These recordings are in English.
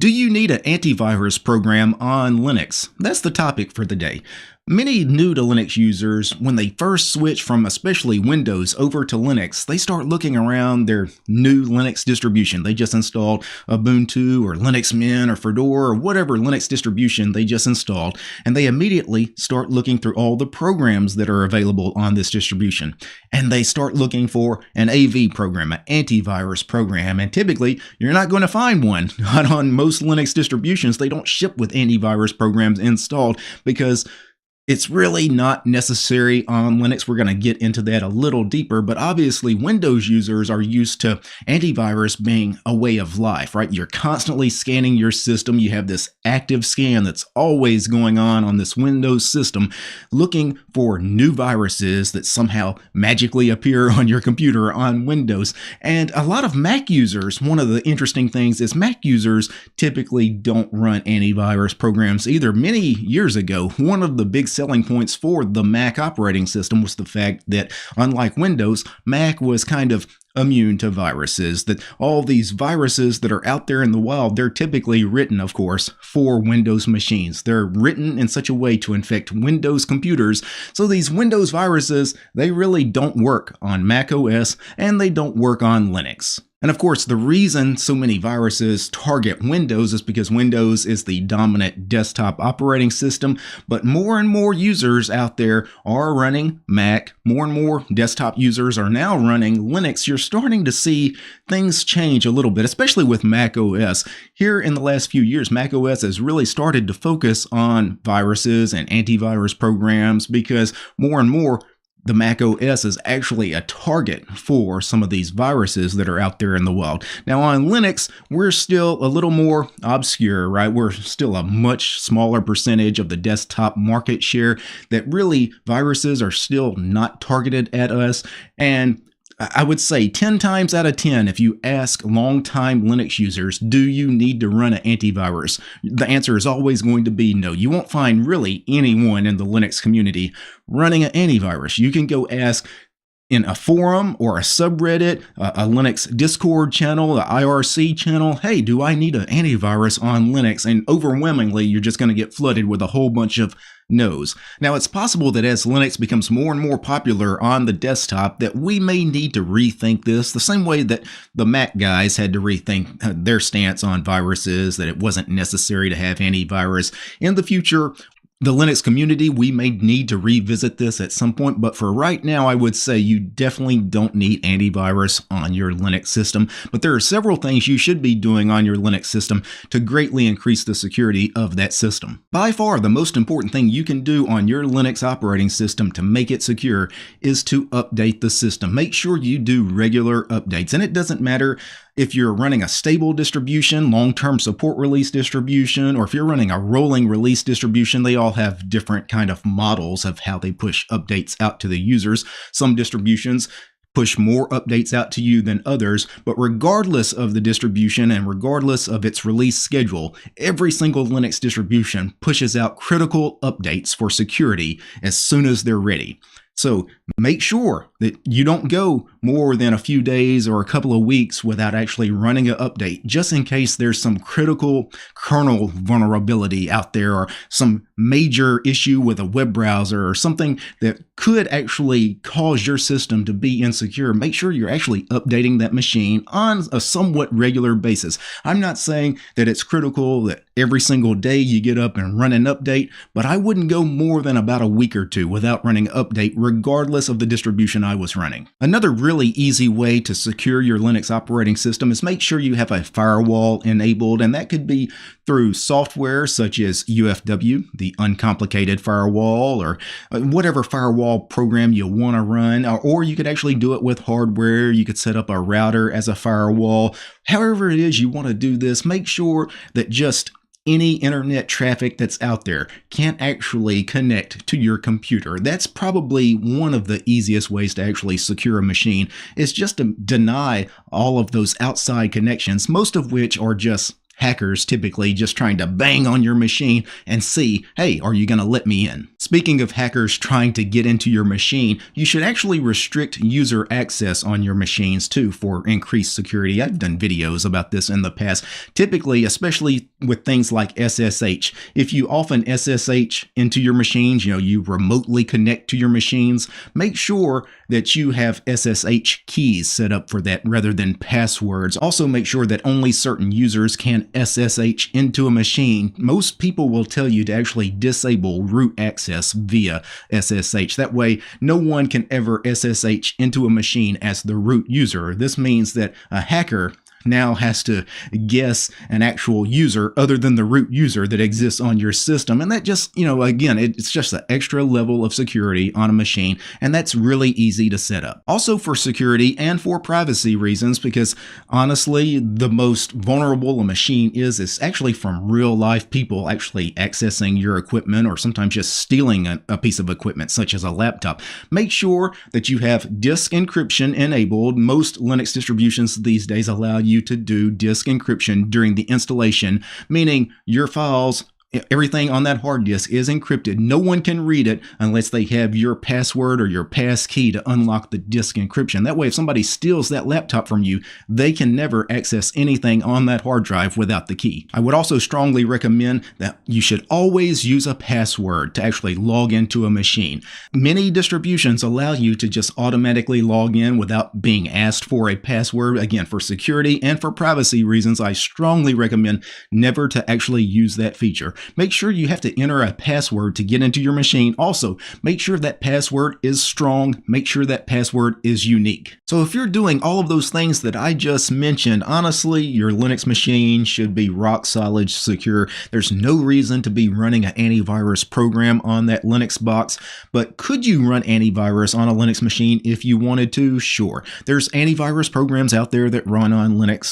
Do you need an antivirus program on Linux? That's the topic for the day. Many new to Linux users, when they first switch from especially Windows over to Linux, they start looking around their new Linux distribution. They just installed Ubuntu or Linux Mint or Fedora or whatever Linux distribution they just installed, and they immediately start looking through all the programs that are available on this distribution. And they start looking for an AV program, an antivirus program, and typically you're not going to find one. Not on most Linux distributions. They don't ship with antivirus programs installed because it's really not necessary on Linux. We're going to get into that a little deeper, but obviously Windows users are used to antivirus being a way of life, right? You're constantly scanning your system. You have this active scan that's always going on this Windows system, looking for new viruses that somehow magically appear on your computer on Windows. And a lot of Mac users, one of the interesting things is Mac users typically don't run antivirus programs either. Many years ago, one of the big selling points for the Mac operating system was the fact that, unlike Windows, Mac was kind of immune to viruses, that all these viruses that are out there in the wild, they're typically written, of course, for Windows machines. They're written in such a way to infect Windows computers. So these Windows viruses, they really don't work on Mac OS and they don't work on Linux. And of course, the reason so many viruses target Windows is because Windows is the dominant desktop operating system, but more and more users out there are running Mac. More and more desktop users are now running Linux. You're starting to see things change a little bit, especially with Mac OS. Here in the last few years, Mac OS has really started to focus on viruses and antivirus programs because more and more the Mac OS is actually a target for some of these viruses that are out there in the wild. Now on Linux, we're still a little more obscure, right? We're still a much smaller percentage of the desktop market share that really viruses are still not targeted at us. And I would say 10 times out of 10, if you ask longtime Linux users, do you need to run an antivirus? The answer is always going to be no. You won't find really anyone in the Linux community running an antivirus. You can go ask in a forum or a subreddit, a Linux Discord channel, an IRC channel, hey, do I need an antivirus on Linux? And overwhelmingly, you're just going to get flooded with a whole bunch of no's. Now, it's possible that as Linux becomes more and more popular on the desktop, that we may need to rethink this the same way that the Mac guys had to rethink their stance on viruses, that it wasn't necessary to have antivirus. In the future, the Linux community, we may need to revisit this at some point, but for right now, I would say you definitely don't need antivirus on your Linux system. But there are several things you should be doing on your Linux system to greatly increase the security of that system. By far, the most important thing you can do on your Linux operating system to make it secure is to update the system. Make sure you do regular updates, and it doesn't matter if you're running a stable distribution, long-term support release distribution, or if you're running a rolling release distribution. They all have different kind of models of how they push updates out to the users. Some distributions push more updates out to you than others, but regardless of the distribution and regardless of its release schedule, every single Linux distribution pushes out critical updates for security as soon as they're ready. So make sure that you don't go more than a few days or a couple of weeks without actually running an update, just in case there's some critical kernel vulnerability out there or some major issue with a web browser or something that could actually cause your system to be insecure. Make sure you're actually updating that machine on a somewhat regular basis. I'm not saying that it's critical that every single day you get up and run an update, but I wouldn't go more than about a week or two without running an update regardless of the distribution I was running. Another really easy way to secure your Linux operating system is make sure you have a firewall enabled, and that could be through software such as UFW, the uncomplicated firewall, or whatever firewall program you want to run, or you could actually do it with hardware. You could set up a router as a firewall. However it is you want to do this, make sure that just any internet traffic that's out there can't actually connect to your computer. That's probably one of the easiest ways to actually secure a machine, is just to deny all of those outside connections, most of which are just hackers typically just trying to bang on your machine and see, hey, are you going to let me in? Speaking of hackers trying to get into your machine, you should actually restrict user access on your machines too for increased security. I've done videos about this in the past. Typically, especially with things like SSH, if you often SSH into your machines, you remotely connect to your machines, make sure that you have SSH keys set up for that rather than passwords. Also make sure that only certain users can SSH into a machine. Most people will tell you to actually disable root access via SSH. That way, no one can ever SSH into a machine as the root user. This means that a hacker now has to guess an actual user other than the root user that exists on your system. And that just, again, it's just an extra level of security on a machine, and that's really easy to set up. Also for security and for privacy reasons, because honestly, the most vulnerable a machine is actually from real life people actually accessing your equipment or sometimes just stealing a piece of equipment, such as a laptop. Make sure that you have disk encryption enabled. Most Linux distributions these days allow you to do disk encryption during the installation, meaning your files, everything on that hard disk is encrypted. No one can read it unless they have your password or your pass key to unlock the disk encryption. That way, if somebody steals that laptop from you, they can never access anything on that hard drive without the key. I would also strongly recommend that you should always use a password to actually log into a machine. Many distributions allow you to just automatically log in without being asked for a password. Again, for security and for privacy reasons, I strongly recommend never to actually use that feature. Make sure you have to enter a password to get into your machine. Also, make sure that password is strong. Make sure that password is unique. So if you're doing all of those things that I just mentioned, honestly, your Linux machine should be rock solid secure. There's no reason to be running an antivirus program on that Linux box. But could you run antivirus on a Linux machine if you wanted to? Sure. There's antivirus programs out there that run on Linux.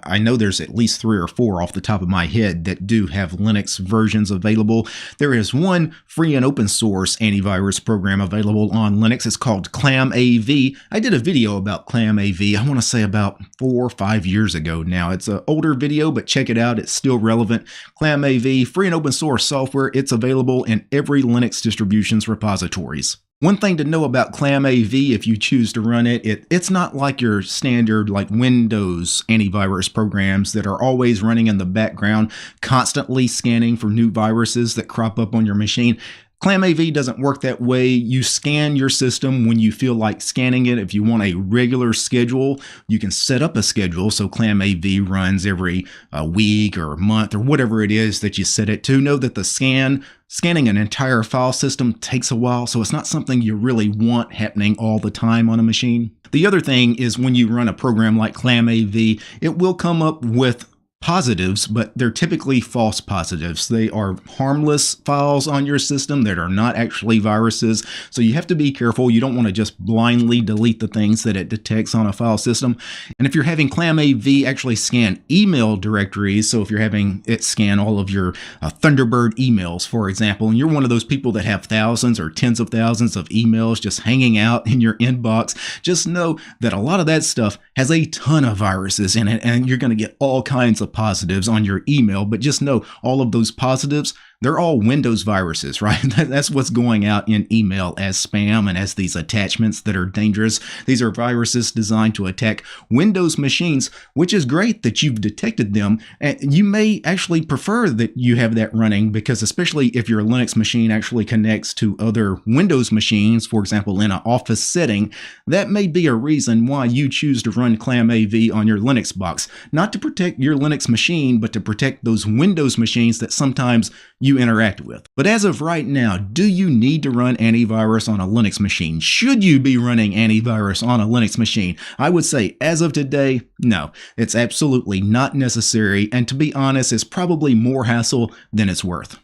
I know there's at least 3 or 4 off the top of my head that do have Linux versions available. There is one free and open source antivirus program available on Linux. It's called ClamAV. I did a video about ClamAV, I want to say about 4 or 5 years ago now. It's an older video, but check it out. It's still relevant. ClamAV, free and open source software. It's available in every Linux distribution's repositories. One thing to know about ClamAV, if you choose to run it, it's not like your standard like Windows antivirus programs that are always running in the background, constantly scanning for new viruses that crop up on your machine. ClamAV doesn't work that way. You scan your system when you feel like scanning it. If you want a regular schedule, you can set up a schedule so ClamAV runs every week or month or whatever it is that you set it to. Know that the scanning an entire file system takes a while, so it's not something you really want happening all the time on a machine. The other thing is when you run a program like ClamAV, it will come up with positives, but they're typically false positives. They are harmless files on your system that are not actually viruses. So you have to be careful. You don't want to just blindly delete the things that it detects on a file system. And if you're having ClamAV actually scan email directories, so if you're having it scan all of your Thunderbird emails, for example, and you're one of those people that have thousands or tens of thousands of emails just hanging out in your inbox, just know that a lot of that stuff has a ton of viruses in it, and you're going to get all kinds of positives on your email. But just know all of those positives, they're all Windows viruses, right? That's what's going out in email as spam and as these attachments that are dangerous. These are viruses designed to attack Windows machines, which is great that you've detected them. And you may actually prefer that you have that running, because especially if your Linux machine actually connects to other Windows machines, for example, in an office setting, that may be a reason why you choose to run ClamAV on your Linux box. Not to protect your Linux machine, but to protect those Windows machines that sometimes you interact with. But as of right now, do you need to run antivirus on a Linux machine? Should you be running antivirus on a Linux machine? I would say as of today, no, it's absolutely not necessary. And to be honest, it's probably more hassle than it's worth.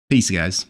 Peace, guys.